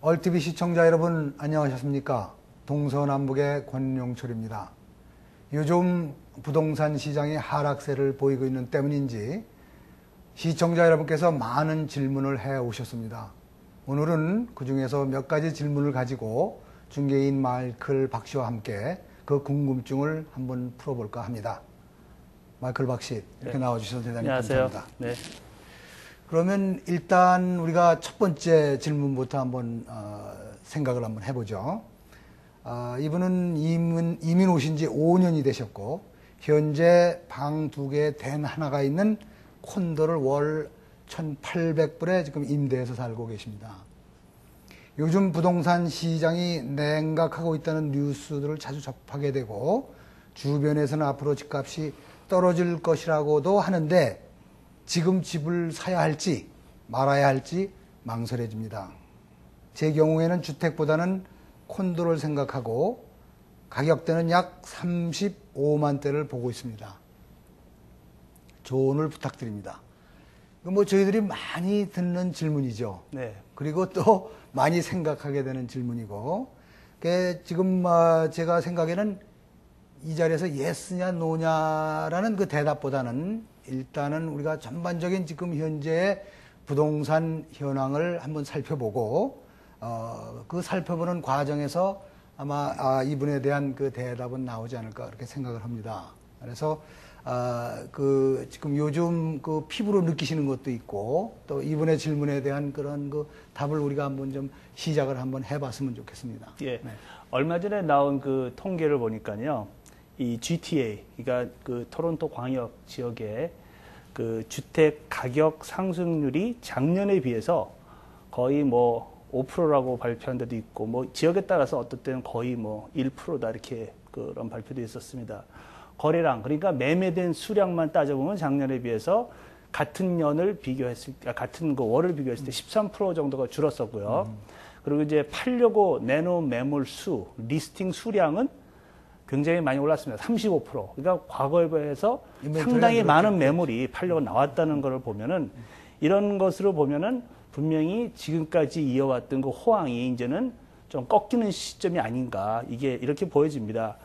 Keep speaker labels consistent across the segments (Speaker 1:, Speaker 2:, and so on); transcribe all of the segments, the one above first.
Speaker 1: 얼티비 시청자 여러분 안녕하셨습니까? 동서남북의 권용철입니다. 요즘 부동산 시장이 하락세를 보이고 있는 때문인지 시청자 여러분께서 많은 질문을 해 오셨습니다. 오늘은 그 중에서 몇 가지 질문을 가지고 중개인 마이클 박 씨와 함께 그 궁금증을 한번 풀어볼까 합니다. 마이클 박 씨, 이렇게 나와주셔서 대단히 감사합니다.
Speaker 2: 네.
Speaker 1: 그러면 일단 우리가 첫 번째 질문부터 한번 생각을 한번 해보죠. 이분은 이민 오신 지 5년이 되셨고 현재 방 2개 된 하나가 있는 콘도를 월 1,800불에 지금 임대해서 살고 계십니다. 요즘 부동산 시장이 냉각하고 있다는 뉴스들을 자주 접하게 되고 주변에서는 앞으로 집값이 떨어질 것이라고도 하는데 지금 집을 사야 할지 말아야 할지 망설여집니다. 제 경우에는 주택보다는 콘도를 생각하고 가격대는 약 35만대를 보고 있습니다. 조언을 부탁드립니다. 뭐 저희들이 많이 듣는 질문이죠.
Speaker 2: 네.
Speaker 1: 그리고 또 많이 생각하게 되는 질문이고 지금 제가 생각에는 이 자리에서 예스냐 노냐라는 그 대답보다는 일단은 우리가 전반적인 지금 현재의 부동산 현황을 한번 살펴보고 그 살펴보는 과정에서 아마 이분에 대한 그 대답은 나오지 않을까 그렇게 생각을 합니다. 그래서 그 지금 요즘 그 피부로 느끼시는 것도 있고 또 이분의 질문에 대한 그런 그 답을 우리가 한번 좀 시작을 한번 해봤으면 좋겠습니다.
Speaker 2: 예.
Speaker 1: 네.
Speaker 2: 얼마 전에 나온 그 통계를 보니까요. 이 GTA, 그러니까 그 토론토 광역 지역의 그 주택 가격 상승률이 작년에 비해서 거의 뭐 5%라고 발표한 데도 있고 뭐 지역에 따라서 어떨 때는 거의 뭐 1%다 이렇게 그런 발표도 있었습니다. 거래량, 그러니까 매매된 수량만 따져보면 작년에 비해서 같은 년을 비교했을 때, 같은 그 월을 비교했을 때 13% 정도가 줄었었고요. 그리고 이제 팔려고 내놓은 매물 수, 리스팅 수량은 굉장히 많이 올랐습니다. 35%. 그러니까 과거에 비해서 상당히 많은 매물이 팔려고 나왔다는 것을 보면은 이런 것으로 보면은 분명히 지금까지 이어왔던 그 호황이 이제는 좀 꺾이는 시점이 아닌가 이게 이렇게 보여집니다.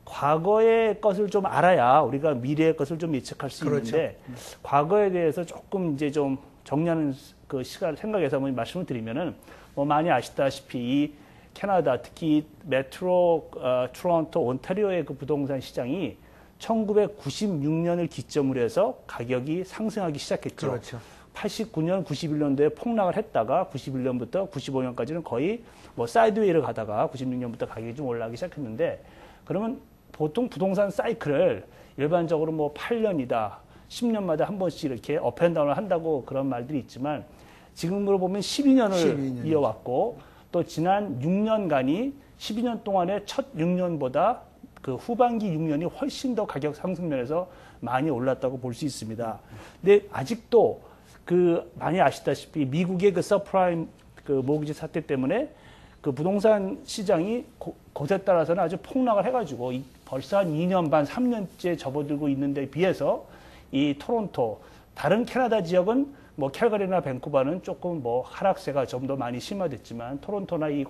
Speaker 2: 과거의 것을 좀 알아야 우리가 미래의 것을 좀 예측할 수
Speaker 1: 그렇죠.
Speaker 2: 있는데 과거에 대해서 조금 이제 좀 정리하는 그 시간을 생각해서 한번 말씀을 드리면은 뭐 많이 아시다시피 이 캐나다 특히 메트로 토론토 온타리오의 그 부동산 시장이 1996년을 기점으로 해서 가격이 상승하기 시작했죠.
Speaker 1: 그렇죠.
Speaker 2: 89년, 91년도에 폭락을 했다가 91년부터 95년까지는 거의 뭐 사이드웨이를 가다가 96년부터 가격이 좀 올라가기 시작했는데 그러면 보통 부동산 사이클을 일반적으로 뭐 8년이다, 10년마다 한 번씩 이렇게 업앤다운을 한다고 그런 말들이 있지만 지금으로 보면 12년을 이어왔고 또 지난 6년간이 12년 동안의 첫 6년보다 그 후반기 6년이 훨씬 더 가격 상승 면에서 많이 올랐다고 볼 수 있습니다. 근데 아직도 그 많이 아시다시피 미국의 그 서프라임 그 모기지 사태 때문에 그 부동산 시장이 곳에 따라서는 아주 폭락을 해가지고 벌써 한 2년 반, 3년째 접어들고 있는데 비해서 이 토론토, 다른 캐나다 지역은 뭐 캘거리나 밴쿠버는 조금 뭐 하락세가 좀 더 많이 심화됐지만 토론토나 이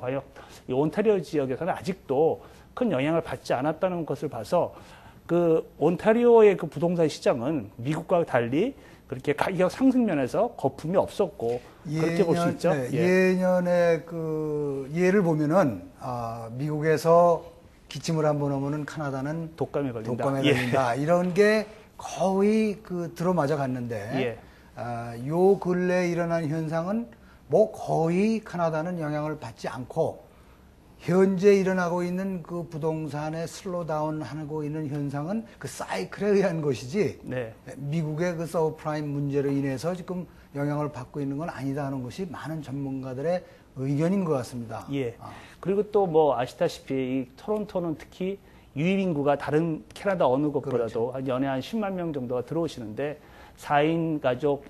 Speaker 2: 온타리오 지역에서는 아직도 큰 영향을 받지 않았다는 것을 봐서 그 온타리오의 그 부동산 시장은 미국과 달리 그렇게 가격 상승 면에서 거품이 없었고 그렇게 볼 수 있죠.
Speaker 1: 네, 예년에 그 예를 보면은 미국에서 기침을 한번 하면은 카나다는
Speaker 2: 독감에 걸린다.
Speaker 1: 이런 게 거의 그 들어맞아 갔는데 요 근래에 일어난 현상은 뭐 거의 카나다는 영향을 받지 않고 현재 일어나고 있는 그 부동산의 슬로다운 하고 있는 현상은 그 사이클에 의한 것이지 미국의 그 서브프라임 문제로 인해서 지금 영향을 받고 있는 건 아니다 하는 것이 많은 전문가들의 의견인 것 같습니다.
Speaker 2: 그리고 또 뭐 아시다시피 이 토론토는 특히 유입 인구가 다른 캐나다 어느 곳보다도 한 연에 한 10만 명 정도가 들어오시는데 4인 가족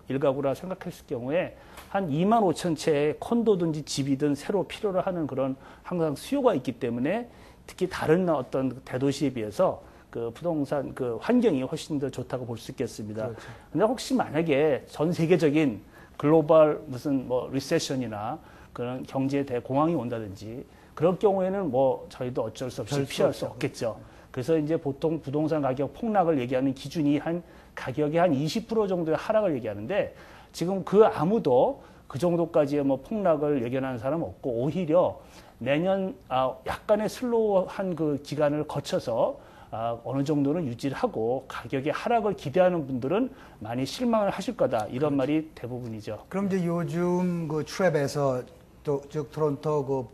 Speaker 2: 1가구라 생각했을 경우에 한 2만 5천 채의 콘도든지 집이든 새로 필요로 하는 그런 항상 수요가 있기 때문에 특히 다른 어떤 대도시에 비해서 그 부동산 그 환경이 훨씬 더 좋다고 볼 수 있겠습니다. 그런데 혹시 만약에 전 세계적인 글로벌 무슨 뭐 리세션이나 그런 경제 대공황이 온다든지 그럴 경우에는 뭐 저희도 어쩔 수 없이 피할 수 없겠죠. 그래서 이제 보통 부동산 가격 폭락을 얘기하는 기준이 가격의 한 20% 정도의 하락을 얘기하는데 지금 그 아무도 그 정도까지의 뭐 폭락을 예견하는 사람은 없고 오히려 내년 약간의 슬로우한 그 기간을 거쳐서 어느 정도는 유지를 하고 가격의 하락을 기대하는 분들은 많이 실망을 하실 거다. 이런 말이 대부분이죠.
Speaker 1: 그럼 이제 요즘 그 트랩에서 즉 토론토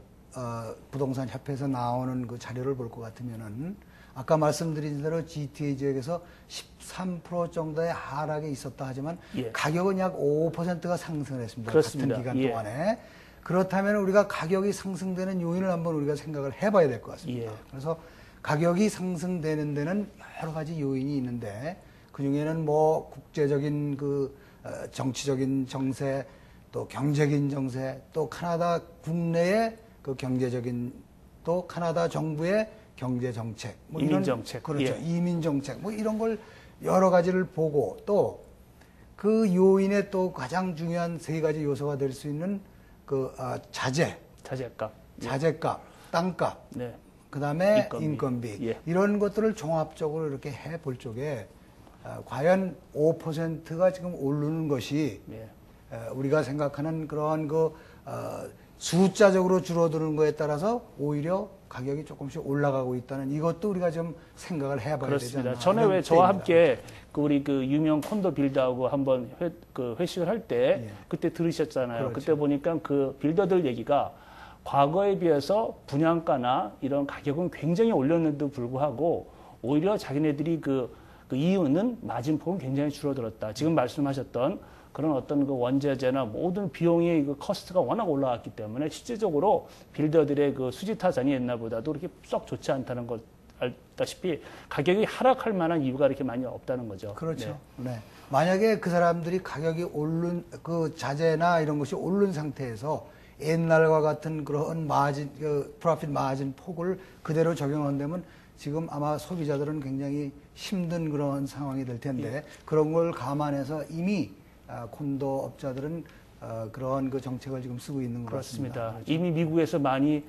Speaker 1: 부동산 협회에서 나오는 그 자료를 볼 것 같으면은 아까 말씀드린 대로 GTA 지역에서 13% 정도의 하락이 있었다 하지만
Speaker 2: 예.
Speaker 1: 가격은 약 5%가 상승을 했습니다.
Speaker 2: 그렇습니다.
Speaker 1: 같은 기간
Speaker 2: 예.
Speaker 1: 동안에. 그렇다면 우리가 가격이 상승되는 요인을 한번 우리가 생각을 해봐야 될 것 같습니다.
Speaker 2: 예.
Speaker 1: 그래서 가격이 상승되는 데는 여러 가지 요인이 있는데 그 중에는 뭐 국제적인 정치적인 정세 또 경제적인 정세 또 카나다 국내의 그 경제적인 또 카나다 정부의 경제 정책, 뭐
Speaker 2: 이민
Speaker 1: 이런,
Speaker 2: 정책,
Speaker 1: 그렇죠.
Speaker 2: 예.
Speaker 1: 이민 정책, 뭐 이런 걸 여러 가지를 보고 또 그 요인에 또 가장 중요한 세 가지 요소가 될 수 있는
Speaker 2: 자재값,
Speaker 1: 자재값, 땅값,
Speaker 2: 네.
Speaker 1: 그다음에 인건비
Speaker 2: 예.
Speaker 1: 이런 것들을 종합적으로 이렇게 해볼 적에 과연 5%가 지금 오르는 것이
Speaker 2: 예.
Speaker 1: 우리가 생각하는 그러한 숫자적으로 줄어드는 거에 따라서 오히려 가격이 조금씩 올라가고 있다는 이것도 우리가 좀 생각을 해봐야
Speaker 2: 그렇습니다.
Speaker 1: 되지 않나.
Speaker 2: 전에 왜 저와 함께 우리 유명 콘도 빌더하고 한번 회식을 할 때
Speaker 1: 예.
Speaker 2: 그때 들으셨잖아요.
Speaker 1: 그렇죠.
Speaker 2: 그때 보니까 그 빌더들 얘기가 과거에 비해서 분양가나 이런 가격은 굉장히 올렸는데도 불구하고 오히려 자기네들이 그 이유는 마진폭은 굉장히 줄어들었다. 지금 말씀하셨던 그런 어떤 그 원자재나 모든 비용의 그 커스트가 워낙 올라왔기 때문에 실질적으로 빌더들의 그 수지 타산이 옛날보다도 그렇게 썩 좋지 않다는 걸 알다시피 가격이 하락할 만한 이유가 이렇게 많이 없다는 거죠.
Speaker 1: 그렇죠. 네. 만약에 그 사람들이 가격이 오른 그 자재나 이런 것이 오른 상태에서 옛날과 같은 그런 프로핏 마진 폭을 그대로 적용한다면 지금 아마 소비자들은 굉장히 힘든 그런 상황이 될 텐데
Speaker 2: 예.
Speaker 1: 그런 걸 감안해서 이미 콘도 업자들은 그런 그 정책을 지금 쓰고 있는 것
Speaker 2: 그렇습니다.
Speaker 1: 같습니다. 그렇죠?
Speaker 2: 이미 미국에서 많이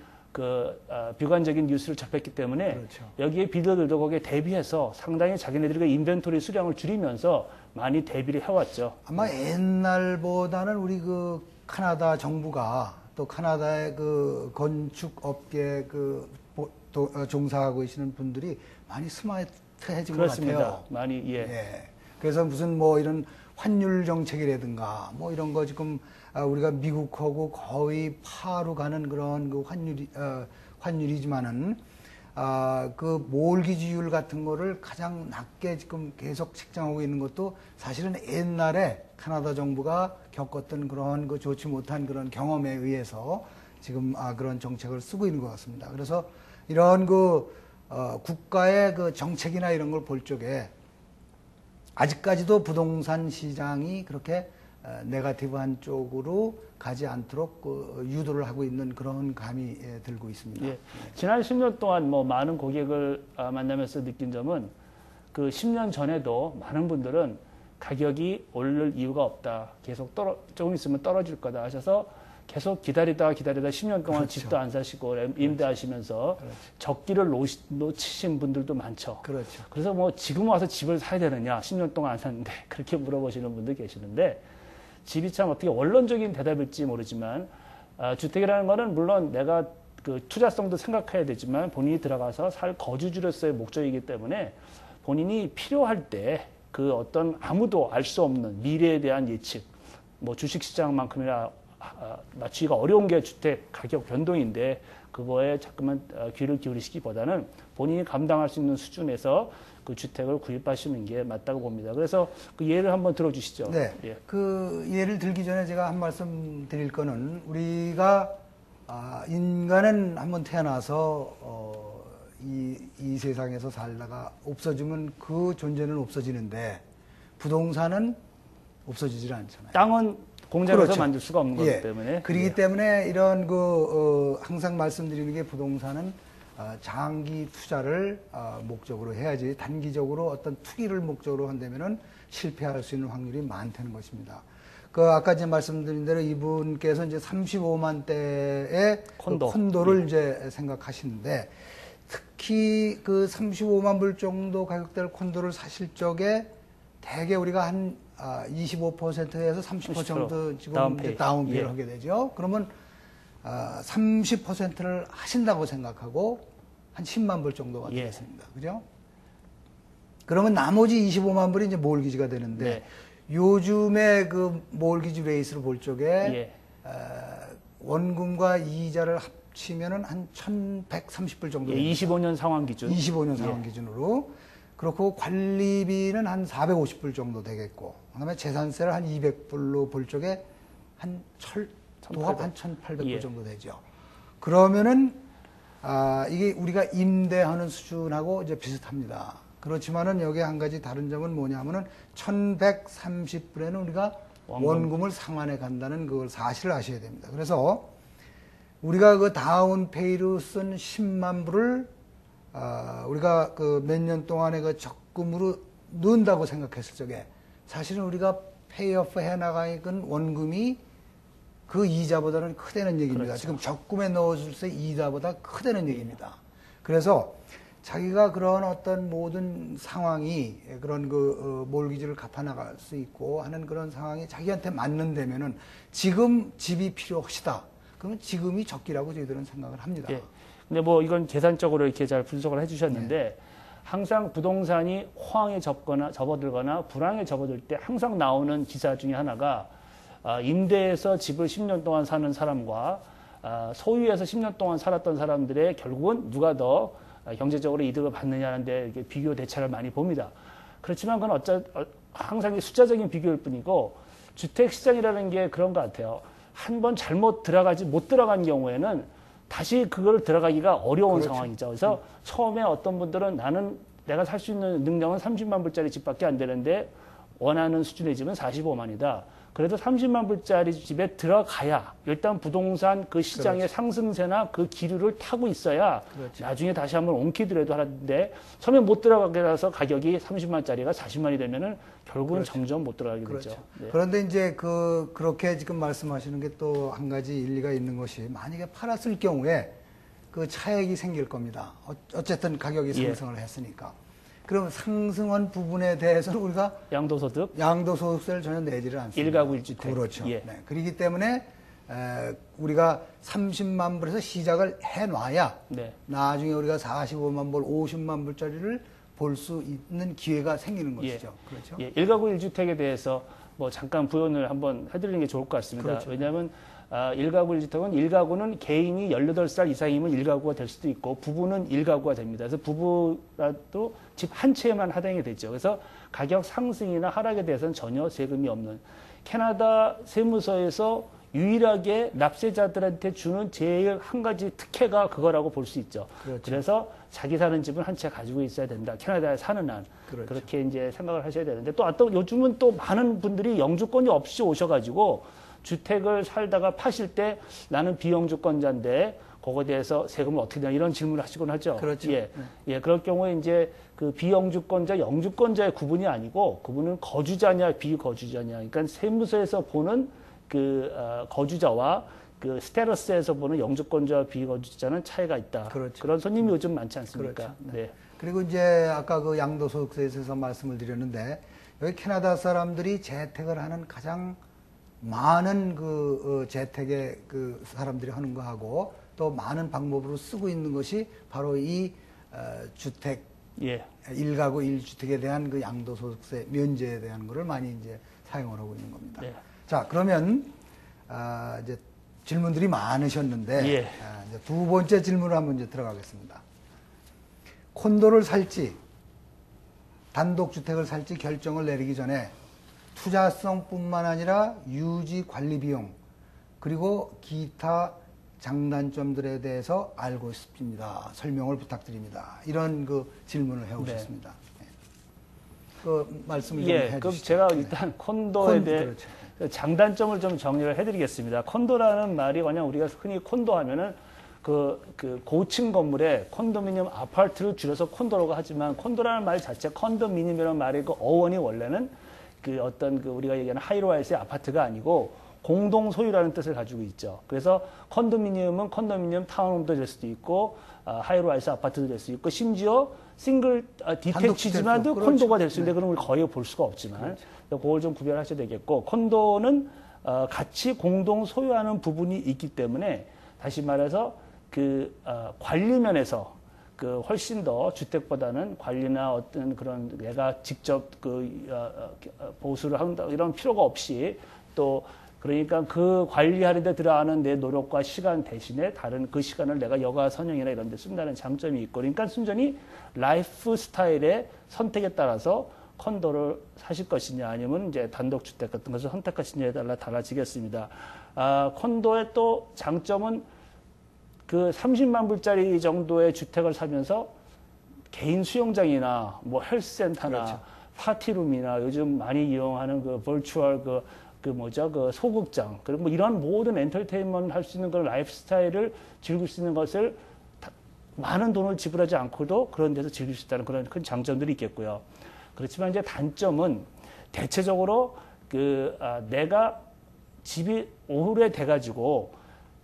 Speaker 2: 비관적인 뉴스를 접했기 때문에
Speaker 1: 그렇죠.
Speaker 2: 여기에 빌더들도 거기에 대비해서 상당히 자기네들의 인벤토리 수량을 줄이면서 많이 대비를 해왔죠.
Speaker 1: 아마 옛날보다는 우리 그 카나다 정부가 또 카나다의 그 건축 업계 종사하고 계시는 분들이 많이 스마트해진 것
Speaker 2: 그렇습니다.
Speaker 1: 같아요.
Speaker 2: 많이 예.
Speaker 1: 예. 그래서 무슨 뭐 이런 환율 정책이라든가 뭐 이런 거 지금 우리가 미국하고 거의 파로 가는 그런 그 환율이지만은 그 몰기지율 같은 거를 가장 낮게 지금 계속 책정하고 있는 것도 사실은 옛날에 카나다 정부가 겪었던 그런 그 좋지 못한 그런 경험에 의해서 지금 그런 정책을 쓰고 있는 것 같습니다. 그래서 이런 국가의 그 정책이나 이런 걸 볼 적에 아직까지도 부동산 시장이 그렇게 네거티브한 쪽으로 가지 않도록 유도를 하고 있는 그런 감이 들고 있습니다.
Speaker 2: 예. 지난 10년 동안 뭐 많은 고객을 만나면서 느낀 점은 그 10년 전에도 많은 분들은 가격이 오를 이유가 없다. 계속 조금 있으면 떨어질 거다 하셔서 계속 기다리다 10년 동안
Speaker 1: 그렇죠.
Speaker 2: 집도 안 사시고 임대하시면서
Speaker 1: 그렇죠.
Speaker 2: 적기를 놓치신 분들도 많죠.
Speaker 1: 그렇죠.
Speaker 2: 그래서 뭐 지금 와서 집을 사야 되느냐 10년 동안 안 샀는데 그렇게 물어보시는 분들 계시는데 집이 참 어떻게 원론적인 대답일지 모르지만 주택이라는 거는 물론 내가 그 투자성도 생각해야 되지만 본인이 들어가서 살 거주지로서의 목적이기 때문에 본인이 필요할 때 그 어떤 아무도 알 수 없는 미래에 대한 예측 뭐 주식시장만큼이나 맞추기가 어려운 게 주택 가격 변동인데 그거에 자꾸만 귀를 기울이시기보다는 본인이 감당할 수 있는 수준에서 그 주택을 구입하시는 게 맞다고 봅니다. 그래서 그 예를 한번 들어주시죠.
Speaker 1: 네.
Speaker 2: 예.
Speaker 1: 그 예를 들기 전에 제가 한 말씀 드릴 거는 우리가 인간은 한번 태어나서 이 세상에서 살다가 없어지면 그 존재는 없어지는데 부동산은 없어지질 않잖아요.
Speaker 2: 땅은 공장에서
Speaker 1: 그렇죠.
Speaker 2: 만들 수가 없는
Speaker 1: 예.
Speaker 2: 거기 때문에.
Speaker 1: 그렇기
Speaker 2: 예.
Speaker 1: 때문에 이런 항상 말씀드리는 게 부동산은 장기 투자를 목적으로 해야지 단기적으로 어떤 투기를 목적으로 한다면은 실패할 수 있는 확률이 많다는 것입니다. 그 아까 이제 말씀드린 대로 이분께서 이제 35만 대의 콘도를
Speaker 2: 예.
Speaker 1: 이제 생각하시는데 특히 그 35만 불 정도 가격대를 콘도를 사실 적에 대개 우리가 한 25%에서 30% 정도 지금 다운페이를
Speaker 2: 예.
Speaker 1: 하게 되죠. 그러면 30%를 하신다고 생각하고 한 10만 불 정도가
Speaker 2: 예.
Speaker 1: 되겠습니다. 그죠? 그러면 나머지 25만 불이 이제 몰기지가 되는데
Speaker 2: 네.
Speaker 1: 요즘에 그 몰기지 레이스를 볼 적에
Speaker 2: 예.
Speaker 1: 원금과 이자를 합치면은 한 1,130불 정도.
Speaker 2: 예, 25년 상환 기준.
Speaker 1: 25년 상환
Speaker 2: 예.
Speaker 1: 기준으로. 그렇고 관리비는 한 450불 정도 되겠고, 그다음에 재산세를 한 200불로 볼 적에 한 도합 한 1,800불
Speaker 2: 예.
Speaker 1: 정도 되죠. 그러면은 이게 우리가 임대하는 수준하고 이제 비슷합니다. 그렇지만은 여기 한 가지 다른 점은 뭐냐면은 1,130불에는 우리가 원금을 상환해 간다는 그걸 사실을 아셔야 됩니다. 그래서 우리가 그 다운페이로 쓴 10만 불을 우리가 그 몇 년 동안의 그 적금으로 넣는다고 생각했을 적에 사실은 우리가 페이오프 해나가는 원금이 그 이자보다는 크다는 얘기입니다.
Speaker 2: 그렇죠.
Speaker 1: 지금 적금에 넣어줄 때 이자보다 크다는 얘기입니다. 그래서 자기가 그런 어떤 모든 상황이 그런 그 몰기지를 갚아나갈 수 있고 하는 그런 상황이 자기한테 맞는다면은 지금 집이 필요하시다. 그러면 지금이 적기라고 저희들은 생각을 합니다.
Speaker 2: 예. 근데 뭐 이건 계산적으로 이렇게 잘 분석을 해주셨는데 항상 부동산이 호황에 접어들거나 불황에 접어들 때 항상 나오는 기사 중에 하나가 임대해서 집을 10년 동안 사는 사람과 소유해서 10년 동안 살았던 사람들의 결국은 누가 더 경제적으로 이득을 받느냐는데 이렇게 비교 대차를 많이 봅니다. 그렇지만 그건 항상 숫자적인 비교일 뿐이고 주택 시장이라는 게 그런 것 같아요. 한 번 잘못 못 들어간 경우에는 다시 그걸 들어가기가 어려운
Speaker 1: 그렇죠.
Speaker 2: 상황이죠. 그래서 처음에 어떤 분들은 내가 살 수 있는 능력은 30만 불짜리 집밖에 안 되는데 원하는 수준의 집은 45만이다. 그래도 30만 불짜리 집에 들어가야 일단 부동산 그 시장의
Speaker 1: 그렇죠.
Speaker 2: 상승세나 그 기류를 타고 있어야
Speaker 1: 그렇죠.
Speaker 2: 나중에 다시 한번 옮기더라도 하는데 처음에 못 들어가게 돼서 가격이 30만짜리가 40만이 되면은 결국은
Speaker 1: 그렇죠.
Speaker 2: 점점 못 들어가게
Speaker 1: 그렇죠.
Speaker 2: 되죠. 네.
Speaker 1: 그런데 이제 그렇게 지금 말씀하시는 게 또 한 가지 일리가 있는 것이 만약에 팔았을 경우에 그 차액이 생길 겁니다. 어쨌든 가격이 상승을 했으니까. 그럼 상승한 부분에 대해서는 우리가 양도소득세를 전혀 내지를 않습니다.
Speaker 2: 1가구 1주택.
Speaker 1: 그렇죠.
Speaker 2: 예.
Speaker 1: 네. 그렇기 때문에 우리가 30만 불에서 시작을 해놔야
Speaker 2: 네.
Speaker 1: 나중에 우리가 45만 불, 50만 불짜리를 볼 수 있는 기회가 생기는 것이죠. 그렇죠.
Speaker 2: 예, 1가구 1주택에 대해서 뭐 잠깐 부연을 한번 해드리는 게 좋을 것 같습니다.
Speaker 1: 그렇죠.
Speaker 2: 왜냐하면 1가구 1주택은 1가구는 개인이 18살 이상이면 1가구가 될 수도 있고 부부는 1가구가 됩니다. 그래서 부부라도 집 한 채에만 하당이 되죠. 그래서 가격 상승이나 하락에 대해서는 전혀 세금이 없는 캐나다 세무서에서 유일하게 납세자들한테 주는 제일 한 가지 특혜가 그거라고 볼 수 있죠.
Speaker 1: 그렇죠.
Speaker 2: 그래서 자기 사는 집은 한 채 가지고 있어야 된다. 캐나다에 사는 한.
Speaker 1: 그렇죠.
Speaker 2: 그렇게 이제 생각을 하셔야 되는데 또 요즘은 또 많은 분들이 영주권이 없이 오셔가지고 주택을 살다가 파실 때 나는 비영주권자인데 거기에 대해서 세금을 어떻게 내냐 이런 질문을 하시곤 하죠.
Speaker 1: 그렇죠.
Speaker 2: 예. 예, 그럴 경우에 이제 그 비영주권자, 영주권자의 구분이 아니고 그분은 거주자냐 비거주자냐. 그러니까 세무서에서 보는 그 거주자와 그 스테러스에서 보는 영주권자와 비거주자는 차이가 있다.
Speaker 1: 그렇죠.
Speaker 2: 그런 손님이 요즘 많지 않습니까?
Speaker 1: 그렇죠. 네.
Speaker 2: 네.
Speaker 1: 그리고 이제 아까 그 양도소득세에 대해서 말씀을 드렸는데 여기 캐나다 사람들이 재택을 하는 가장 많은 그 재택의 그 사람들이 하는 거하고 또 많은 방법으로 쓰고 있는 것이 바로 이 주택
Speaker 2: 예.
Speaker 1: 1가구 1주택에 대한 그 양도소득세 면제에 대한 거를 많이 이제 사용을 하고 있는 겁니다.
Speaker 2: 네.
Speaker 1: 자, 그러면 이제 질문들이 많으셨는데
Speaker 2: 예.
Speaker 1: 이제 두 번째 질문을 한번 이제 들어가겠습니다. 콘도를 살지 단독주택을 살지 결정을 내리기 전에 투자성뿐만 아니라 유지 관리 비용 그리고 기타 장단점들에 대해서 알고 싶습니다. 설명을 부탁드립니다. 이런 그 질문을 해오셨습니다. 네. 그 말씀을 좀 해주시죠.
Speaker 2: 그럼 제가 일단 콘도에 대해
Speaker 1: 그렇죠.
Speaker 2: 장단점을 좀 정리를 해드리겠습니다. 콘도라는 말이 그냥 우리가 흔히 콘도 하면은 그 고층 건물에 콘도미니엄 아파트를 줄여서 콘도라고 하지만 콘도라는 말 자체 컨도미니엄이라는 말이 그 어원이 원래는 그 어떤 그 우리가 얘기하는 하이로라이스의 아파트가 아니고 공동 소유라는 뜻을 가지고 있죠. 그래서 컨도미니엄은 컨도미니엄 타운홈도 될 수도 있고 하이로라이스 아파트도 될 수 있고 심지어 싱글 디택치지만도
Speaker 1: 그렇죠.
Speaker 2: 콘도가 될 수 있는데 그럼 우리 거의 볼 수가 없지만
Speaker 1: 그렇죠.
Speaker 2: 그걸 좀 구별하셔야 되겠고 콘도는 같이 공동 소유하는 부분이 있기 때문에 다시 말해서 그 관리 면에서 그 훨씬 더 주택보다는 관리나 어떤 그런 내가 직접 보수를 한다 이런 필요가 없이 또 그러니까 그 관리하는 데 들어가는 내 노력과 시간 대신에 다른 그 시간을 내가 여가 선영이나 이런 데 쓴다는 장점이 있고 그러니까 순전히 라이프 스타일의 선택에 따라서 컨도를 사실 것이냐 아니면 이제 단독주택 같은 것을 선택하시냐에 따라 달라지겠습니다. 컨도의 또 장점은 그 30만 불짜리 정도의 주택을 사면서 개인 수영장이나 뭐 헬스센터나
Speaker 1: 그렇죠.
Speaker 2: 파티룸이나 요즘 많이 이용하는 그 버추얼 그 소극장 그리고 뭐 이런 모든 엔터테인먼트 할 수 있는 그런 라이프 스타일을 즐길 수 있는 것을 많은 돈을 지불하지 않고도 그런 데서 즐길 수 있다는 그런 큰 장점들이 있겠고요. 그렇지만 이제 단점은 대체적으로 내가 집이 오래돼 가지고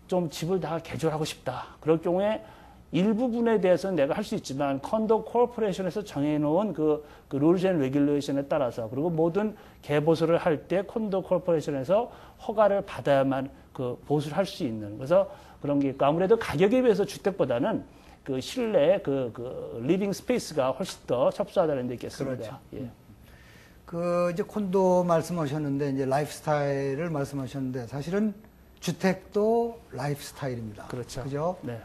Speaker 2: 좀 집을 다 개조하고 싶다. 그럴 경우에 일부분에 대해서는 내가 할 수 있지만 컨도 코퍼레이션에서 정해놓은 그 룰스 앤 레귤레이션에 따라서 그리고 모든 개보수를 할 때 컨도 코퍼레이션에서 허가를 받아야만 그 보수를 할 수 있는 그래서 그런 게 있고 아무래도 가격에 비해서 주택보다는 그 실내 그 리빙 스페이스가 훨씬 더 협소하다는 데 있겠습니다.
Speaker 1: 그렇죠.
Speaker 2: 예.
Speaker 1: 그 이제 콘도 말씀하셨는데 이제 라이프 스타일을 말씀하셨는데 사실은 주택도 라이프 스타일입니다.
Speaker 2: 그렇죠.
Speaker 1: 그죠?
Speaker 2: 네.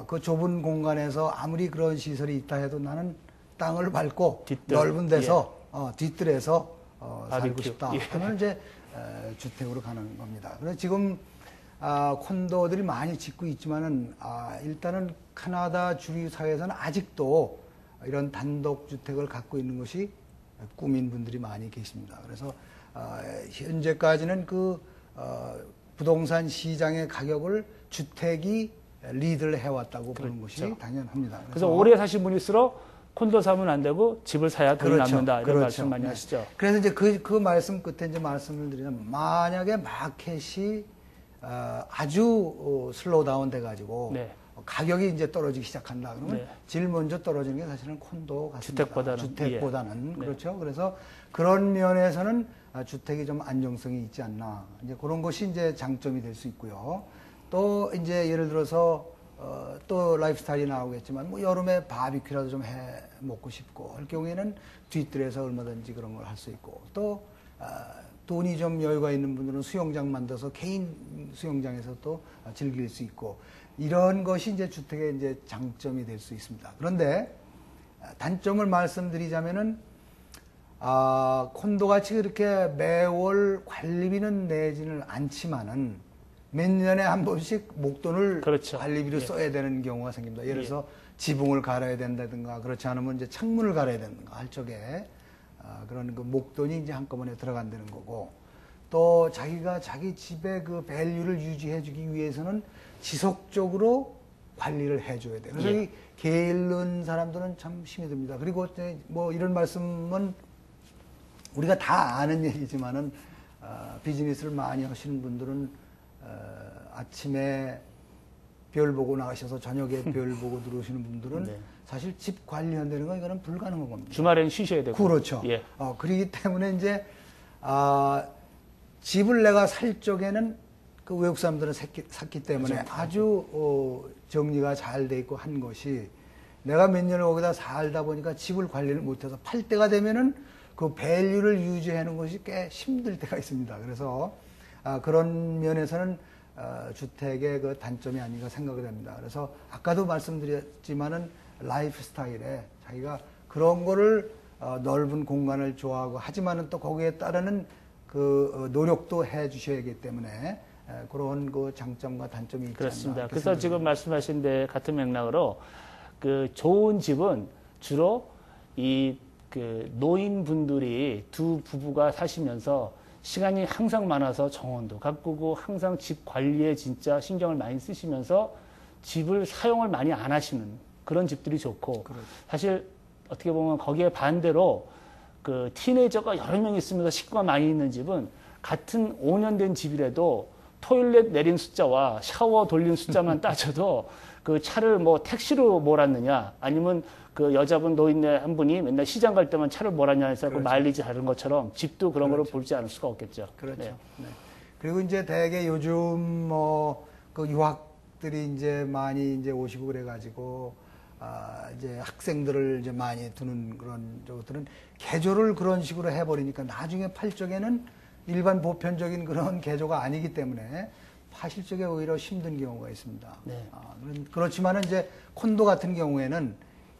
Speaker 1: 그 좁은 공간에서 아무리 그런 시설이 있다 해도 나는 땅을 밟고
Speaker 2: 뒤뜰.
Speaker 1: 넓은 데서 뒤뜰에서 살고
Speaker 2: 바비큐.
Speaker 1: 싶다
Speaker 2: 예.
Speaker 1: 하면 이제 주택으로 가는 겁니다. 그래서 지금 콘도들이 많이 짓고 있지만은 일단은 캐나다 주류 사회에서는 아직도 이런 단독 주택을 갖고 있는 것이 꿈인 분들이 많이 계십니다. 그래서 현재까지는 부동산 시장의 가격을 주택이 리드를 해왔다고 보는
Speaker 2: 그렇죠.
Speaker 1: 것이 당연합니다.
Speaker 2: 그래서 오래 사신 분일수록 콘도 사면 안 되고 집을 사야 돈이
Speaker 1: 그렇죠.
Speaker 2: 남는다 이런
Speaker 1: 그렇죠.
Speaker 2: 말씀 많이
Speaker 1: 네.
Speaker 2: 하시죠.
Speaker 1: 그래서 이제 그 말씀 끝에 이제 말씀을 드리면 만약에 마켓이 아주 슬로우 다운 돼가지고
Speaker 2: 네.
Speaker 1: 가격이 이제 떨어지기 시작한다 그러면
Speaker 2: 네.
Speaker 1: 제일 먼저 떨어지는 게 사실은 콘도 같습니다.
Speaker 2: 주택보다는. 예.
Speaker 1: 그렇죠. 그래서 그런 면에서는 주택이 좀 안정성이 있지 않나 이제 그런 것이 이제 장점이 될 수 있고요. 또 이제 예를 들어서 또 라이프 스타일이 나오겠지만 뭐 여름에 바비큐라도 좀 해 먹고 싶고 할 경우에는 뒤뜰에서 얼마든지 그런 걸 할 수 있고 또 돈이 좀 여유가 있는 분들은 수영장 만들어서 개인 수영장에서 또 즐길 수 있고 이런 것이 이제 주택의 이제 장점이 될 수 있습니다. 그런데 단점을 말씀드리자면은 콘도 같이 그렇게 매월 관리비는 내지는 않지만은 몇 년에 한 번씩 목돈을
Speaker 2: 그렇죠.
Speaker 1: 관리비로
Speaker 2: 예.
Speaker 1: 써야 되는 경우가 생깁니다. 예를 들어서 지붕을 갈아야 된다든가 그렇지 않으면 이제 창문을 갈아야 된다든가 할 적에 그런 그 목돈이 이제 한꺼번에 들어간다는 거고 또 자기가 자기 집의 그 밸류를 유지해주기 위해서는 지속적으로 관리를 해줘야 돼요. 그래서
Speaker 2: 예.
Speaker 1: 이 게으른 사람들은 참 힘이 듭니다. 그리고 뭐 이런 말씀은 우리가 다 아는 얘기지만은 비즈니스를 많이 하시는 분들은 아침에 별 보고 나가셔서 저녁에 별 보고 들어오시는 분들은
Speaker 2: 네.
Speaker 1: 사실 집 관리한다는 건 이거는 불가능한 겁니다.
Speaker 2: 주말엔 쉬셔야 되고.
Speaker 1: 그렇죠.
Speaker 2: 예.
Speaker 1: 그렇기 때문에 이제 집을 내가 살 적에는 그 외국 사람들은 샀기 때문에
Speaker 2: 그렇죠.
Speaker 1: 아주 정리가 잘 돼 있고 한 것이 내가 몇 년을 거기다 살다 보니까 집을 관리를 못해서 팔 때가 되면은 그 밸류를 유지하는 것이 꽤 힘들 때가 있습니다. 그래서 그런 면에서는 주택의 그 단점이 아닌가 생각이 됩니다. 그래서 아까도 말씀드렸지만은 라이프 스타일에 자기가 그런 거를 넓은 공간을 좋아하고 하지만은 또 거기에 따르는 그 노력도 해 주셔야 하기 때문에 그런 그 장점과 단점이 있지
Speaker 2: 그렇습니다.
Speaker 1: 않나.
Speaker 2: 그래서 지금 말씀하신 데 같은 맥락으로 그 좋은 집은 주로 그 노인분들이 두 부부가 사시면서 시간이 항상 많아서 정원도 가꾸고 항상 집 관리에 진짜 신경을 많이 쓰시면서 집을 사용을 많이 안 하시는 그런 집들이 좋고
Speaker 1: 그렇죠.
Speaker 2: 사실 어떻게 보면 거기에 반대로 그 티네이저가 여러 명 있으면서 식구가 많이 있는 집은 같은 5년 된 집이라도 토일렛 내린 숫자와 샤워 돌린 숫자만 따져도 그 차를 뭐 택시로 몰았느냐 아니면 그 여자분 노인네 한 분이 맨날 시장 갈 때만 차를 몰았냐 해서 그 마일리지 다른 것처럼 집도 그런 거를 볼지 않을 수가 없겠죠.
Speaker 1: 그렇죠.
Speaker 2: 네.
Speaker 1: 네. 그리고 이제 대개 요즘 뭐 그 유학들이 이제 많이 이제 오시고 그래가지고 이제 학생들을 이제 많이 두는 그런 것들은 개조를 그런 식으로 해버리니까 나중에 팔 적에는 일반 보편적인 그런 개조가 아니기 때문에 파실 적에 오히려 힘든 경우가 있습니다.
Speaker 2: 네.
Speaker 1: 그렇지만은 이제 콘도 같은 경우에는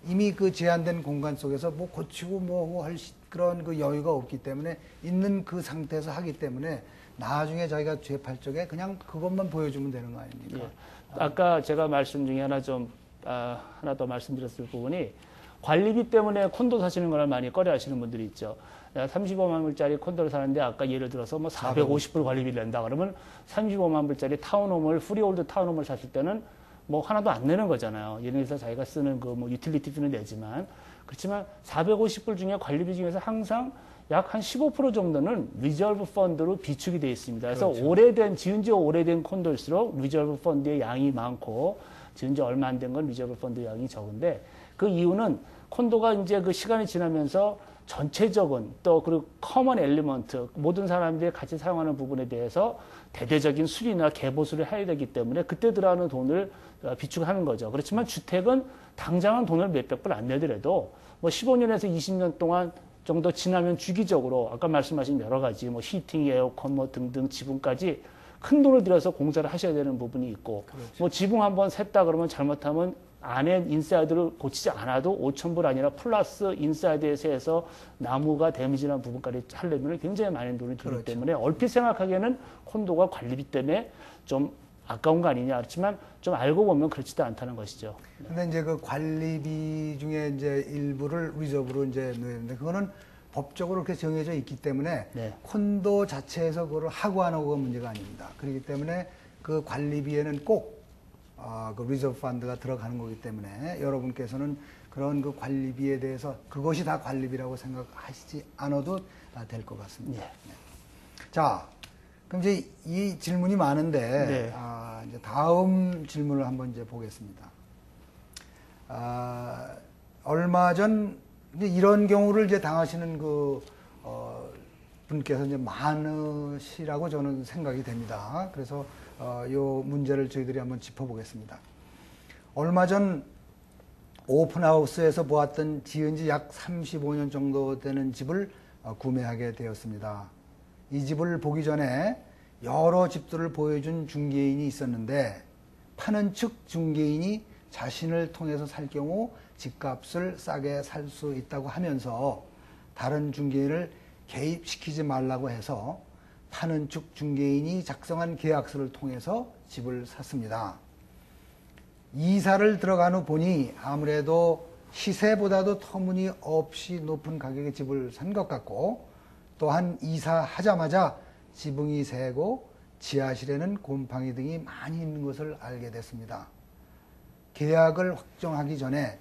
Speaker 1: 이미 그 제한된 공간 속에서 뭐 고치고 뭐 할 그런 그 여유가 없기 때문에 있는 그 상태에서 하기 때문에 나중에 자기가 재팔 적에 그냥 그것만 보여주면 되는 거 아닙니까?
Speaker 2: 예. 아까 제가 말씀 중에 하나 더 말씀드렸을 부분이 관리비 때문에 콘도 사시는 걸 많이 꺼려 하시는 분들이 있죠. 35만 불짜리 콘도를 사는데 아까 예를 들어서 뭐 450불 관리비를 낸다 그러면 35만 불짜리 타운홈을 프리홀드 타운홈을 샀을 때는 뭐 하나도 안 내는 거잖아요. 예를 들어서 자기가 쓰는 그 뭐 유틸리티비는 내지만 그렇지만 450불 중에 관리비 중에서 항상 약 한 15% 정도는 리저브 펀드로 비축이 되어 있습니다. 그래서 그렇죠. 지은 지 오래된 콘도일수록 리저브 펀드의 양이 많고 지은 지 얼마 안 된 건 리저브 펀드 양이 적은데 그 이유는 콘도가 이제 그 시간이 지나면서 전체적인 또 그리고 커먼 엘리먼트 모든 사람들이 같이 사용하는 부분에 대해서 대대적인 수리나 개보수를 해야 되기 때문에 그때 들어가는 돈을 비축하는 거죠. 그렇지만 주택은 당장은 돈을 몇백 불 안 내더라도 뭐 15년에서 20년 동안 정도 지나면 주기적으로 아까 말씀하신 여러 가지 뭐 히팅, 에어컨 뭐 등등 지붕까지 큰 돈을 들여서 공사를 하셔야 되는 부분이 있고 그렇죠. 뭐 지붕 한번 샜다 그러면 잘못하면 안에 인사이드를 고치지 않아도 5,000불 아니라 플러스 인사이드에서 해서 나무가 데미지난 부분까지 하려면 굉장히 많은 돈이 들기 그렇죠. 때문에 얼핏 생각하기에는 콘도가 관리비 때문에 좀 아까운 거 아니냐 그렇지만 좀 알고 보면 그렇지도 않다는 것이죠.
Speaker 1: 근데 이제 그 관리비 중에 이제 일부를 리저브로 이제 넣는데 그거는 법적으로 그렇게 정해져 있기 때문에
Speaker 2: 네.
Speaker 1: 콘도 자체에서 그걸 하고 안 하고가 문제가 아닙니다. 그렇기 때문에 그 관리비에는 꼭 그 리저브 펀드가 들어가는 거기 때문에 여러분께서는 그런 그 관리비에 대해서 그것이 다 관리비라고 생각하시지 않아도 될 것 같습니다. 네. 네. 자, 그럼 이제 이 질문이 많은데
Speaker 2: 네.
Speaker 1: 이제 다음 질문을 한번 이제 보겠습니다. 얼마 전 이제 이런 경우를 이제 당하시는 그 분께서 이제 많으시라고 저는 생각이 됩니다. 그래서 요 문제를 저희들이 한번 짚어보겠습니다. 얼마 전 오픈하우스에서 보았던 지은 지 약 35년 정도 되는 집을 구매하게 되었습니다. 이 집을 보기 전에 여러 집들을 보여준 중개인이 있었는데 파는 측 중개인이 자신을 통해서 살 경우 집값을 싸게 살 수 있다고 하면서 다른 중개인을 개입시키지 말라고 해서 파는 측 중개인이 작성한 계약서를 통해서 집을 샀습니다. 이사를 들어간 후 보니 아무래도 시세보다도 터무니없이 높은 가격의 집을 산 것 같고 또한 이사하자마자 지붕이 새고 지하실에는 곰팡이 등이 많이 있는 것을 알게 됐습니다. 계약을 확정하기 전에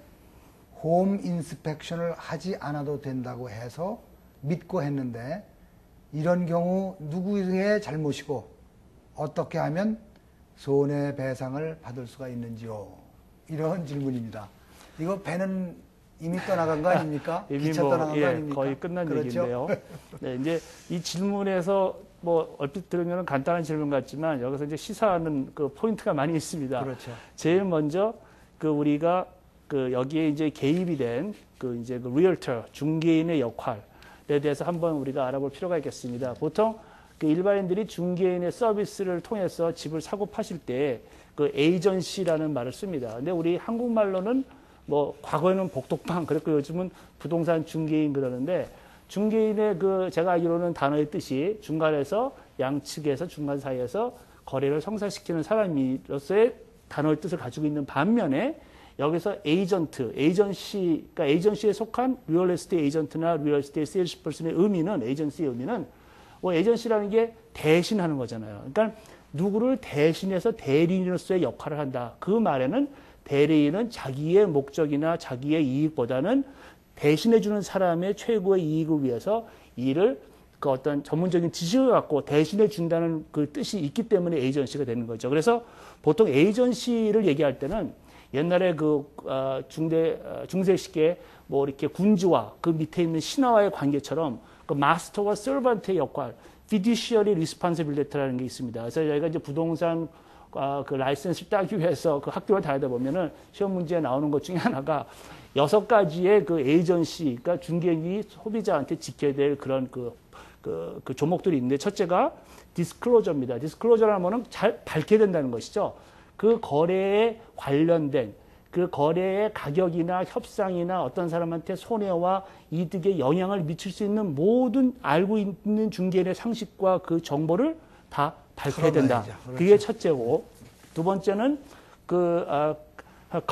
Speaker 1: 홈 인스펙션을 하지 않아도 된다고 해서 믿고 했는데 이런 경우 누구의 잘못이고 어떻게 하면 손해배상을 받을 수가 있는지요? 이런 질문입니다. 이거 배는 이미 떠나간 거 아닙니까?
Speaker 2: 이미
Speaker 1: 기차 떠나간 거 아닙니까?
Speaker 2: 거의 끝난
Speaker 1: 그렇죠?
Speaker 2: 얘기인데요. 네, 이제 이 질문에서 뭐 얼핏 들으면 간단한 질문 같지만 여기서 이제 시사하는 그 포인트가 많이 있습니다.
Speaker 1: 그렇죠.
Speaker 2: 제일 먼저 그 우리가 그 여기에 이제 개입이 된 그 이제 그 리얼터 중개인의 역할에 대해서 한번 우리가 알아볼 필요가 있겠습니다. 보통 그 일반인들이 중개인의 서비스를 통해서 집을 사고 파실 때 그 에이전시라는 말을 씁니다. 근데 우리 한국말로는 뭐 과거에는 복독방 그랬고 요즘은 부동산 중개인 그러는데 중개인의 그 제가 알기로는 단어의 뜻이 중간에서 양측에서 중간 사이에서 거래를 성사시키는 사람으로서의 단어의 뜻을 가지고 있는 반면에 여기서 에이전시, 그러니까 에이전시에 속한 리얼 에스테이트 에이전트나 리얼 에스테이트 세일스 퍼슨의 의미는 에이전시의 의미는 뭐 에이전시라는 게 대신하는 거잖아요. 그러니까 누구를 대신해서 대리인으로서의 역할을 한다. 그 말에는 대리인은 자기의 목적이나 자기의 이익보다는 대신해주는 사람의 최고의 이익을 위해서 일을 그 어떤 전문적인 지식을 갖고 대신해 준다는 그 뜻이 있기 때문에 에이전시가 되는 거죠. 그래서 보통 에이전시를 얘기할 때는 옛날에 중세시기에 뭐 이렇게 군주와 그 밑에 있는 신하와의 관계처럼 그 마스터와 서번트의 역할, fiduciary responsibility라는 게 있습니다. 그래서 저희가 이제 부동산 그 라이센스를 따기 위해서 그 학교를 다니다 보면은 시험 문제에 나오는 것 중에 하나가 6가지의 그 에이전시, 그러니까 중개인이 소비자한테 지켜야 될 그런 그 조목들이 있는데, 첫째가 디스클로저입니다. 디스클로저라는 거는 잘 밝혀야 된다는 것이죠. 그 거래에 관련된 그 거래의 가격이나 협상이나 어떤 사람한테 손해와 이득에 영향을 미칠 수 있는 모든 알고 있는 중개인의 상식과 그 정보를 다 밝혀야 된다.
Speaker 1: 그렇죠.
Speaker 2: 그게 첫째고, 두 번째는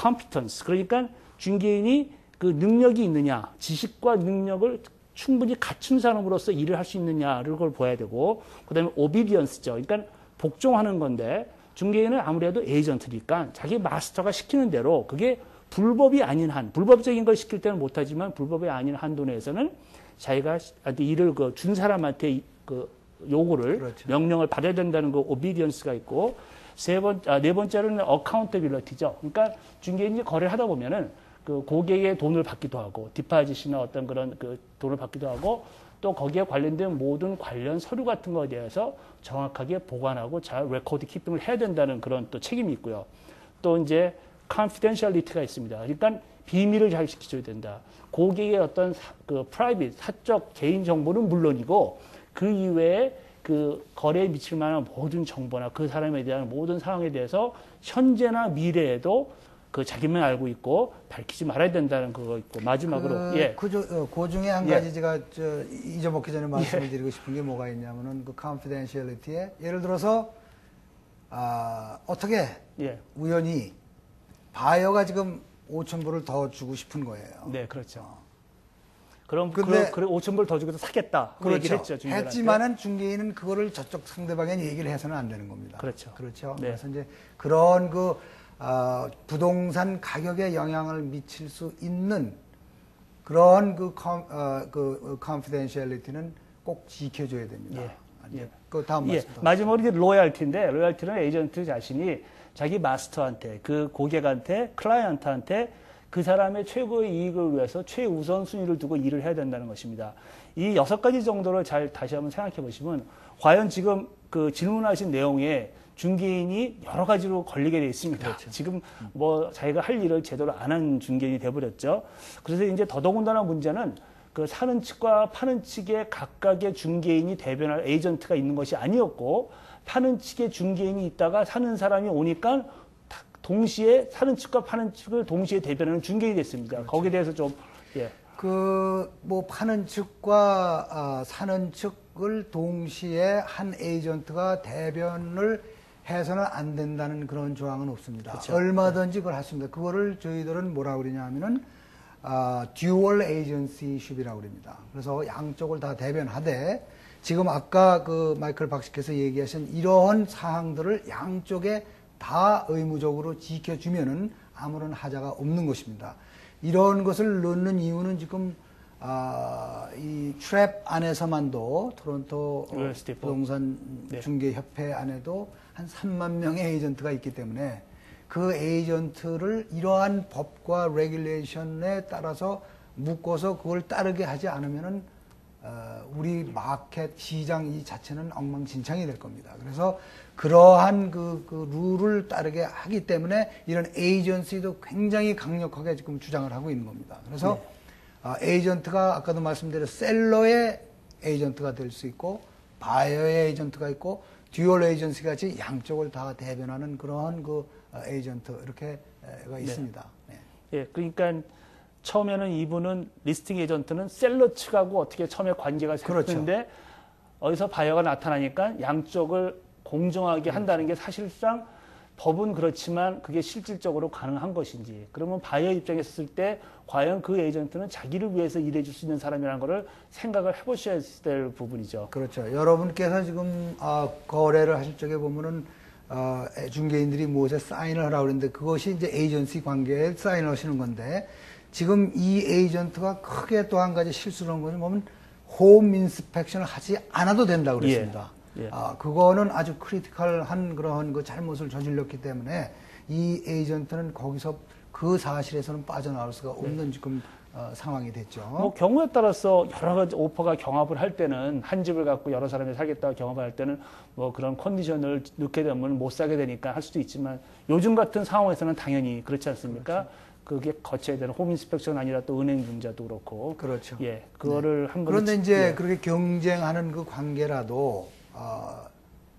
Speaker 2: competence, 그러니까 중개인이 그 능력이 있느냐, 지식과 능력을 충분히 갖춘 사람으로서 일을 할 수 있느냐를 그걸 봐야 되고, 그다음에 obedience죠. 그러니까 복종하는 건데, 중개인은 아무래도 에이전트니까 자기 마스터가 시키는 대로, 그게 불법이 아닌 한, 불법적인 걸 시킬 때는 못하지만 불법이 아닌 한도 내에서는 자기가 일을 준 사람한테 요구를, 그렇죠. 명령을 받아야 된다는 그 obedience가 있고, 네 번째로는 accountability죠. 그러니까 중개인이 거래를 하다 보면은 그 고객의 돈을 받기도 하고, 디파짓이나 어떤 그런 그 돈을 받기도 하고, 또 거기에 관련된 모든 관련 서류 같은 거에 대해서 정확하게 보관하고 잘 레코드 키핑을 해야 된다는 그런 또 책임이 있고요. 또 이제 confidentiality가 있습니다. 그러니까 비밀을 잘 지켜줘야 된다. 고객의 어떤 그 private, 사적 개인 정보는 물론이고, 그 이외에 그 거래에 미칠 만한 모든 정보나 그 사람에 대한 모든 상황에 대해서 현재나 미래에도 그 자기만 알고 있고 밝히지 말아야 된다는 그거 있고, 마지막으로
Speaker 1: 그 중에 한 가지 제가 잊어먹기 전에 말씀을 드리고 싶은 게 뭐가 있냐면은 그 confidentiality에 예를 들어서 어떻게 우연히 바이어가 지금 5,000불을 더 주고 싶은 거예요.
Speaker 2: 네, 그렇죠. 그럼 그래 5,000불 더 주고도 사겠다.
Speaker 1: 그렇죠.
Speaker 2: 얘기를 했죠, 중개인한테.
Speaker 1: 했지만은 중개인은 그거를 저쪽 상대방에 얘기를 해서는 안 되는 겁니다.
Speaker 2: 그렇죠.
Speaker 1: 그렇죠.
Speaker 2: 네.
Speaker 1: 그래서 이제 그런 부동산 가격에 영향을 미칠 수 있는 그런 confidentiality는 꼭 지켜줘야 됩니다. 그 다음 말씀.
Speaker 2: 마지막으로 이제 로열티인데, 로열티는 에이전트 자신이 자기 마스터한테, 그 고객한테, 클라이언트한테 그 사람의 최고의 이익을 위해서 최우선 순위를 두고 일을 해야 된다는 것입니다. 이 6가지 정도를 잘 다시 한번 생각해 보시면, 과연 지금 그 질문하신 내용에 중개인이 여러 가지로 걸리게 돼 있습니다. 그렇죠. 지금 뭐 자기가 할 일을 제대로 안 한 중개인이 돼버렸죠. 그래서 이제 더더군다나 문제는 그 사는 측과 파는 측의 각각의 중개인이 대변할 에이전트가 있는 것이 아니었고, 파는 측의 중개인이 있다가 사는 사람이 오니까 동시에 사는 측과 파는 측을 동시에 대변하는 중개인이 됐습니다. 그렇죠. 거기에 대해서 좀
Speaker 1: 뭐 파는 측과 사는 측을 동시에 한 에이전트가 대변을 해서는 안 된다는 그런 조항은 없습니다. 그렇죠. 얼마든지 그걸 할 수 있습니다. 그거를 저희들은 뭐라고 그러냐 하면은 듀얼 에이전시십이라고 그럽니다. 그래서 양쪽을 다 대변하되, 지금 아까 그 마이클 박식께서 얘기하신 이러한 사항들을 양쪽에 다 의무적으로 지켜주면은 아무런 하자가 없는 것입니다. 이런 것을 넣는 이유는 지금 이 트랩 안에서만도 토론토 부동산 중개협회 안에도 한 3만 명의 에이전트가 있기 때문에, 그 에이전트를 이러한 법과 레귤레이션에 따라서 묶어서 그걸 따르게 하지 않으면은 우리 마켓 시장 이 자체는 엉망진창이 될 겁니다. 그래서 그러한 그 룰을 따르게 하기 때문에 이런 에이전시도 굉장히 강력하게 지금 주장을 하고 있는 겁니다. 그래서 에이전트가 아까도 말씀드린 셀러의 에이전트가 될 수 있고, 바이어의 에이전트가 있고, 듀얼 에이전시 같이 양쪽을 다 대변하는 그러한 그 에이전트 이렇게가 있습니다.
Speaker 2: 네. 그러니까 처음에는 이분은 리스팅 에이전트는 셀러 측하고 어떻게 처음에 관계가 생겼는데, 그렇죠. 어디서 바이어가 나타나니까 양쪽을 공정하게 한다는 게 사실상 법은 그렇지만 그게 실질적으로 가능한 것인지, 그러면 바이어 입장에 있을 때 과연 그 에이전트는 자기를 위해서 일해줄 수 있는 사람이라는 거를 생각을 해보셔야 될 부분이죠.
Speaker 1: 그렇죠. 여러분께서 지금 거래를 하실 적에 보면은 중개인들이 무엇에 사인을 하라고 그러는데, 그것이 이제 에이전시 관계에 사인을 하시는 건데, 지금 이 에이전트가 크게 또 한 가지 실수를 한 것은 보면 홈 인스펙션을 하지 않아도 된다고 그랬습니다. 그거는 아주 크리티컬한 그런 그 잘못을 저질렀기 때문에 이 에이전트는 거기서 그 사실에서는 빠져나올 수가 없는 지금 상황이 됐죠.
Speaker 2: 뭐 경우에 따라서 여러 가지 오퍼가 경합을 할 때는 한 집을 갖고 여러 사람이 살겠다고 경합을 할 때는 뭐 그런 컨디션을 넣게 되면 못 사게 되니까 할 수도 있지만 요즘 같은 상황에서는 당연히 그렇지 않습니까? 그게 거쳐야 되는 홈 인스펙션 아니라 또 은행 분자도 그렇고.
Speaker 1: 그렇죠.
Speaker 2: 예, 그거를 한 번.
Speaker 1: 그런데 이제 그렇게 경쟁하는 그 관계라도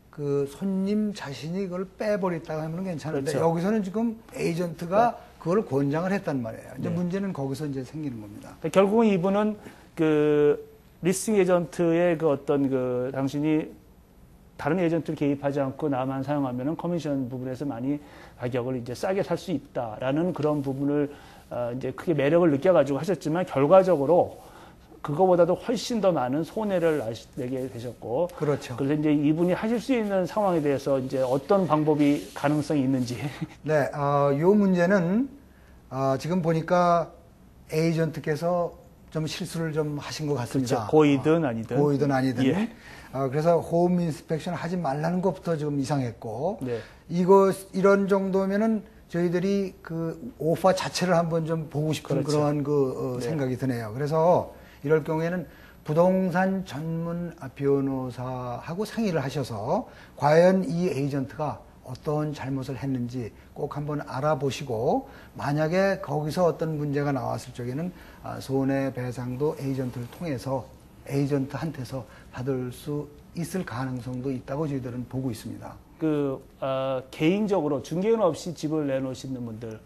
Speaker 1: 그 손님 자신이 그걸 빼버렸다고 하면 괜찮은데
Speaker 2: 그렇죠.
Speaker 1: 여기서는 지금 에이전트가 그걸 권장을 했단 말이에요. 이제
Speaker 2: 네.
Speaker 1: 문제는 거기서 이제 생기는 겁니다.
Speaker 2: 결국은 이분은 그 리스팅 에이전트의 그 어떤 그 당신이 다른 에이전트를 개입하지 않고 나만 사용하면은 커미션 부분에서 많이 가격을 이제 싸게 살 수 있다라는 그런 부분을 이제 크게 매력을 느껴가지고 하셨지만 결과적으로 그거보다도 훨씬 더 많은 손해를 내게 되셨고.
Speaker 1: 그렇죠.
Speaker 2: 그래서 이제 이분이 하실 수 있는 상황에 대해서 이제 어떤 방법이 가능성이 있는지.
Speaker 1: 네, 요 문제는 지금 보니까 에이전트께서 좀 실수를 좀 하신 것 같습니다.
Speaker 2: 그렇죠. 고이든 아니든.
Speaker 1: 고이든 아니든.
Speaker 2: 예.
Speaker 1: 그래서 홈 인스펙션 하지 말라는 것부터 지금 이상했고,
Speaker 2: 네.
Speaker 1: 이런 정도면은 저희들이 그 오퍼 자체를 한번 좀 보고 싶은
Speaker 2: 그렇죠.
Speaker 1: 그런 그
Speaker 2: 네.
Speaker 1: 생각이 드네요. 그래서 이럴 경우에는 부동산 전문 변호사하고 상의를 하셔서 과연 이 에이전트가 어떤 잘못을 했는지 꼭 한번 알아보시고 만약에 거기서 어떤 문제가 나왔을 적에는 손해배상도 에이전트를 통해서 에이전트한테서 받을 수 있을 가능성도 있다고 저희들은 보고 있습니다.
Speaker 2: 개인적으로 중개인 없이 집을 내놓으시는 분들,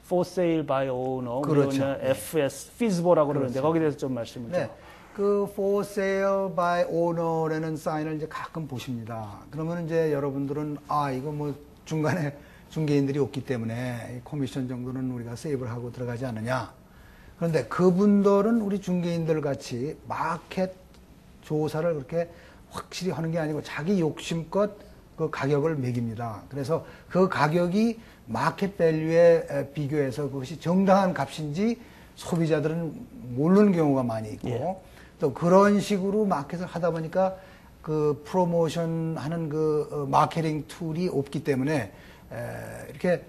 Speaker 2: for sale by owner,
Speaker 1: 그렇죠.
Speaker 2: 네. FS, feasible라고 그러는데 거기에 대해서 좀 말씀을 좀.
Speaker 1: 네. 그 for sale by owner라는 사인을 이제 가끔 보십니다. 그러면 이제 여러분들은 이거 뭐 중간에 중개인들이 없기 때문에 커미션 정도는 우리가 세이브를 하고 들어가지 않느냐. 그런데 그분들은 우리 중개인들 같이 마켓 조사를 그렇게 확실히 하는 게 아니고 자기 욕심껏 그 가격을 매깁니다. 그래서 그 가격이 마켓 밸류에 비교해서 그것이 정당한 값인지 소비자들은 모르는 경우가 많이 있고
Speaker 2: 예.
Speaker 1: 또 그런 식으로 마켓을 하다 보니까 그 프로모션 하는 그 마케팅 툴이 없기 때문에 이렇게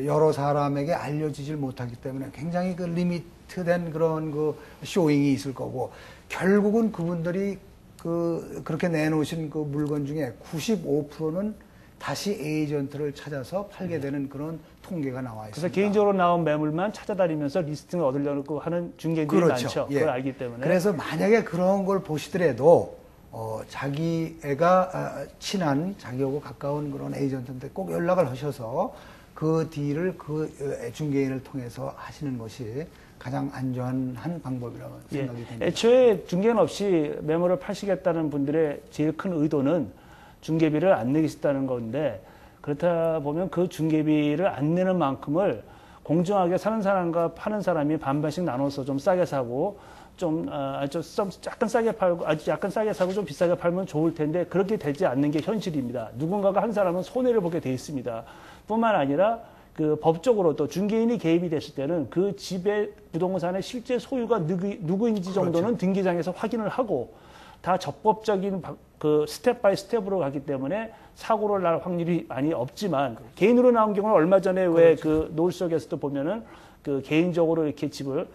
Speaker 1: 여러 사람에게 알려지질 못하기 때문에 굉장히 그 리미트된 그런 그 쇼잉이 있을 거고 결국은 그분들이 그렇게 내놓으신 그 물건 중에 95%는 다시 에이전트를 찾아서 팔게 되는 그런 통계가 나와 있습니다.
Speaker 2: 그래서 개인적으로 나온 매물만 찾아다니면서 리스팅을 얻으려고 하는 중개인들이
Speaker 1: 그렇죠.
Speaker 2: 많죠.
Speaker 1: 예.
Speaker 2: 그걸 알기 때문에.
Speaker 1: 그래서 만약에 그런 걸 보시더라도 자기 애가 친한 자기하고 가까운 그런 에이전트한테 꼭 연락을 하셔서 그 딜을 그 중개인을 통해서 하시는 것이 가장 안전한 방법이라고 생각이 됩니다.
Speaker 2: 애초에 중개인 없이 매물을 파시겠다는 분들의 제일 큰 의도는 중개비를 안 내겠다는 건데 그렇다 보면 그 중개비를 안 내는 만큼을 공정하게 사는 사람과 파는 사람이 반반씩 나눠서 좀 싸게 사고 좀 약간 싸게 팔고 아주 약간 싸게 사고 좀 비싸게 팔면 좋을 텐데 그렇게 되지 않는 게 현실입니다. 누군가가 한 사람은 손해를 보게 돼 있습니다. 뿐만 아니라 그 법적으로 또 중개인이 개입이 됐을 때는 그 집의 부동산의 실제 소유가 누구인지 정도는 그렇죠. 등기장에서 확인을 하고 다 적법적인 그 스텝 바이 스텝으로 가기 때문에 사고를 날 확률이 많이 없지만 그렇죠. 개인으로 나온 경우는 얼마 전에 그렇죠. 왜 그 노을 속에서도 보면은 그 개인적으로 이렇게 집을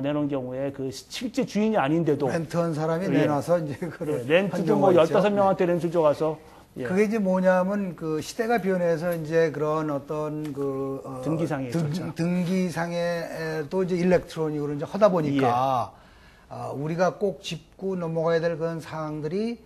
Speaker 2: 내놓은 경우에 그 실제 주인이 아닌데도
Speaker 1: 렌트한 사람이 내놔서 이제 그걸
Speaker 2: 렌트도 뭐 15명한테 렌트 줘가서
Speaker 1: 예. 그게 이제 뭐냐면 그 시대가 변해서 이제 그런 어떤 그
Speaker 2: 등기상에
Speaker 1: 등기상에도 이제 일렉트로닉으로 이제 하다 보니까 우리가 꼭 짚고 넘어가야 될 그런 사항들이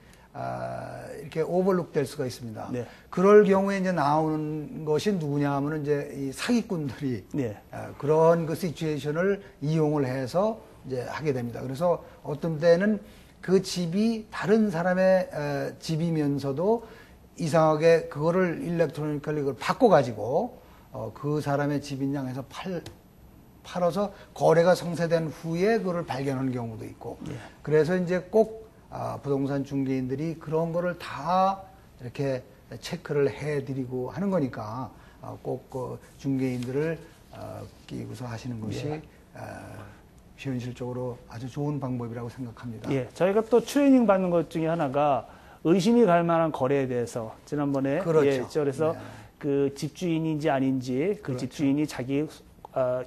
Speaker 1: 이렇게 오버룩 될 수가 있습니다.
Speaker 2: 네.
Speaker 1: 그럴 경우에 이제 나오는 것이 누구냐 하면 이제 이 사기꾼들이
Speaker 2: 네.
Speaker 1: 그런 그 시츄에이션을 이용을 해서 이제 하게 됩니다. 그래서 어떤 때는 그 집이 다른 사람의 집이면서도 이상하게 그거를 일렉트로니컬리 그걸 바꿔가지고 그 사람의 집인 양에서 팔아서 거래가 성사된 후에 그걸 발견한 경우도 있고 그래서 이제 꼭 부동산 중개인들이 그런 거를 다 이렇게 체크를 해드리고 하는 거니까 꼭 그 중개인들을 끼고서 하시는 것이
Speaker 2: 예.
Speaker 1: 현실적으로 아주 좋은 방법이라고 생각합니다.
Speaker 2: 예, 저희가 또 트레이닝 받는 것 중에 하나가 의심이 갈 만한 거래에 대해서 지난번에
Speaker 1: 그렇죠.
Speaker 2: 예, 그래서
Speaker 1: 네.
Speaker 2: 그 집주인인지 아닌지 그
Speaker 1: 그렇죠.
Speaker 2: 집주인이 자기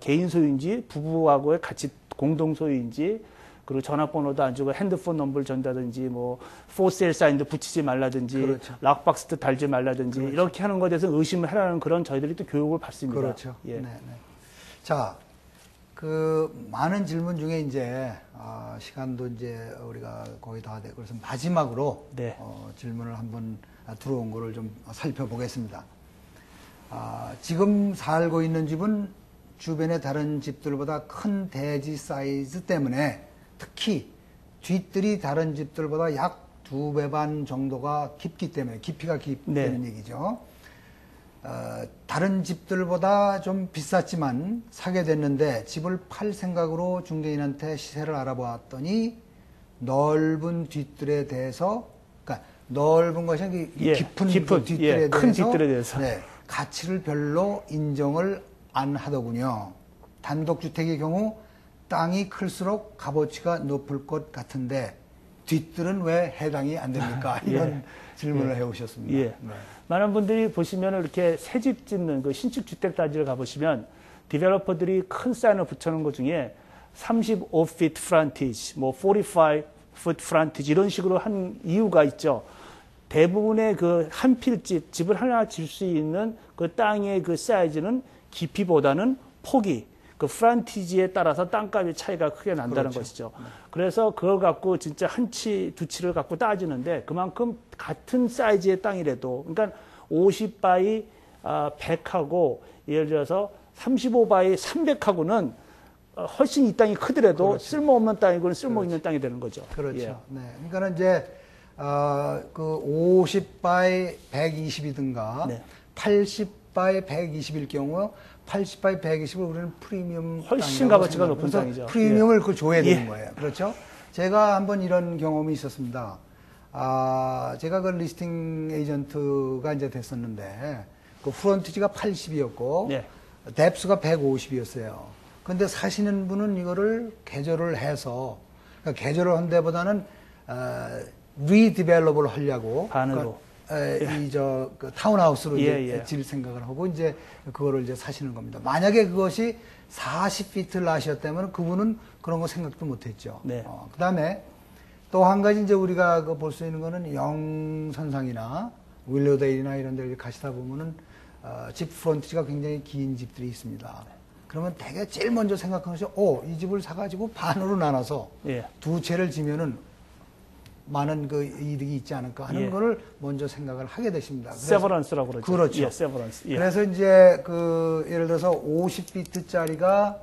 Speaker 2: 개인 소유인지 부부하고의 같이 공동 소유인지 그리고 전화번호도 안 주고 핸드폰 넘버를 전다든지 뭐 포셀 사인도 붙이지 말라든지
Speaker 1: 그렇죠.
Speaker 2: 락박스도 달지 말라든지
Speaker 1: 그렇죠.
Speaker 2: 이렇게 하는 것에 대해서 의심을 하라는 그런 저희들이 또 교육을 받습니다.
Speaker 1: 그렇죠.
Speaker 2: 예.
Speaker 1: 네, 네. 자, 그 많은 질문 중에 이제 시간도 이제 우리가 거의 다 되고 그래서 마지막으로
Speaker 2: 네.
Speaker 1: 질문을 한번 들어온 거를 좀 살펴보겠습니다. 지금 살고 있는 집은 주변의 다른 집들보다 큰 대지 사이즈 때문에 특히 뒷뜰이 다른 집들보다 약 2배 반 정도가 깊기 때문에 깊이가 깊다는
Speaker 2: 네.
Speaker 1: 얘기죠. 다른 집들보다 좀 비쌌지만 사게 됐는데 집을 팔 생각으로 중개인한테 시세를 알아보았더니 넓은 뒷뜰에 대해서 그러니까 넓은 것이 아니라
Speaker 2: 예,
Speaker 1: 깊은
Speaker 2: 깊은,
Speaker 1: 뒷뜰에
Speaker 2: 예,
Speaker 1: 대해서,
Speaker 2: 큰 뒷뜰에 대해서.
Speaker 1: 네, 가치를 별로 인정을 안 하더군요. 단독주택의 경우 땅이 클수록 값어치가 높을 것 같은데 뒷뜰은 왜 해당이 안 됩니까? 이런 질문을 해오셨습니다.
Speaker 2: 예.
Speaker 1: 네.
Speaker 2: 많은 분들이 보시면 이렇게 새 집 짓는 그 신축 주택 단지를 가보시면 디벨로퍼들이 큰 사인을 붙여놓은 것 중에 35feet frontage, 뭐 45foot frontage 이런 식으로 한 이유가 있죠. 대부분의 그 한 필집, 집을 하나 질 수 있는 그 땅의 그 사이즈는 깊이보다는 폭이, 그 프란티지에 따라서 땅값의 차이가 크게 난다는
Speaker 1: 그렇죠.
Speaker 2: 것이죠. 그래서 그걸 갖고 진짜 한 치, 두 치를 갖고 따지는데 그만큼 같은 사이즈의 땅이라도, 그러니까 50바이 100하고 예를 들어서 35바이 300하고는 훨씬 이 땅이 크더라도
Speaker 1: 그렇죠.
Speaker 2: 쓸모없는 땅이고는 쓸모있는 땅이 되는 거죠.
Speaker 1: 그렇죠.
Speaker 2: 예.
Speaker 1: 네. 그러니까는 이제 그 50바이 120이든가
Speaker 2: 네.
Speaker 1: 80바이 120일 경우 80바이 120을 우리는 프리미엄
Speaker 2: 훨씬
Speaker 1: 땅이라고
Speaker 2: 값어치가
Speaker 1: 생각합니다.
Speaker 2: 높은
Speaker 1: 그래서
Speaker 2: 땅이죠.
Speaker 1: 프리미엄을 그걸 줘야 되는
Speaker 2: 예.
Speaker 1: 거예요. 그렇죠? 제가 한번 이런 경험이 있었습니다. 제가 그 리스팅 에이전트가 이제 됐었는데 그 프론티지가 80이었고
Speaker 2: 네.
Speaker 1: 뎁스가 150이었어요. 근데 사시는 분은 이거를 개조를 해서 그러니까 개조를 한 데보다는 리디벨롭을 하려고
Speaker 2: 반으로.
Speaker 1: 그 타운하우스로
Speaker 2: 예,
Speaker 1: 이제
Speaker 2: 예.
Speaker 1: 질 생각을 하고 이제 그거를 이제 사시는 겁니다. 만약에 그것이 40피트 낫이었다면 그분은 그런 거 생각도 못 했죠.
Speaker 2: 네.
Speaker 1: 그다음에 또 한 가지 이제 우리가 볼 수 있는 거는 영선상이나 윌로데일이나 이런 데 가시다 보면은 집 프론티지가 굉장히 긴 집들이 있습니다. 그러면 되게 제일 먼저 생각하는 것이 이 집을 사가지고 반으로 나눠서
Speaker 2: 예.
Speaker 1: 두 채를 지면은 많은 그 이득이 있지 않을까 하는
Speaker 2: 예.
Speaker 1: 거를 먼저 생각을 하게 되십니다. 그래서-
Speaker 2: 세버런스라고 그러죠.
Speaker 1: 그렇죠.
Speaker 2: 예, 세버런스. 예.
Speaker 1: 그래서 이제 예를 들어서 50피트짜리가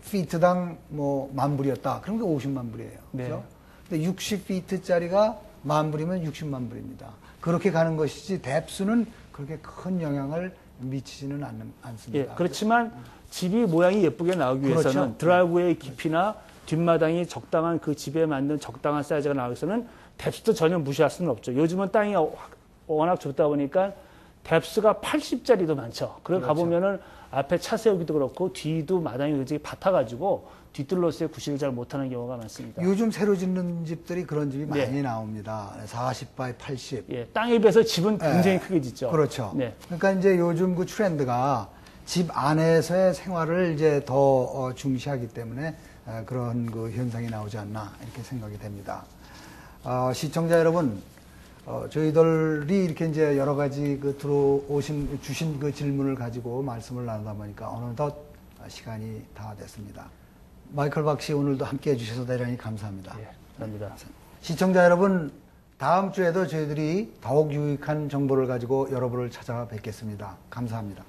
Speaker 1: 피트당 뭐 10,000불이었다. 그럼 그 50만 불이에요.
Speaker 2: 네.
Speaker 1: 그죠? 근데 60피트짜리가 10,000불이면 60만 불입니다. 그렇게 가는 것이지 뎁스는 그렇게 큰 영향을 미치지는 않습니다.
Speaker 2: 예, 그렇지만 집이 모양이 예쁘게 나오기
Speaker 1: 그렇죠.
Speaker 2: 위해서는 드라이브웨이 깊이나 뒷마당이 적당한 그 집에 맞는 적당한 사이즈가 나오기 위해서는 뎁스도 전혀 무시할 수는 없죠. 요즘은 땅이 워낙 좁다 보니까 뎁스가 80짜리도 많죠. 그래
Speaker 1: 그렇죠.
Speaker 2: 가보면은 앞에 차 세우기도 그렇고 뒤도 마당이 굉장히 밭아가지고 뒤뜰로서의 구실을 잘 못하는 경우가 많습니다.
Speaker 1: 요즘 새로 짓는 집들이 그런 집이
Speaker 2: 네.
Speaker 1: 많이 나옵니다. 40바이 80.
Speaker 2: 예, 땅에 비해서 집은 굉장히 크게 짓죠.
Speaker 1: 그렇죠.
Speaker 2: 네.
Speaker 1: 그러니까 이제 요즘 그 트렌드가 집 안에서의 생활을 이제 더 중시하기 때문에 그런 그 현상이 나오지 않나 이렇게 생각이 됩니다. 시청자 여러분, 저희들이 이렇게 이제 여러 가지 그 주신 그 질문을 가지고 말씀을 나누다 보니까 어느덧 시간이 다 됐습니다. 마이클 박 씨 오늘도 함께 해주셔서 대단히 감사합니다.
Speaker 2: 예, 감사합니다.
Speaker 1: 시청자 여러분, 다음 주에도 저희들이 더욱 유익한 정보를 가지고 여러분을 찾아뵙겠습니다. 감사합니다.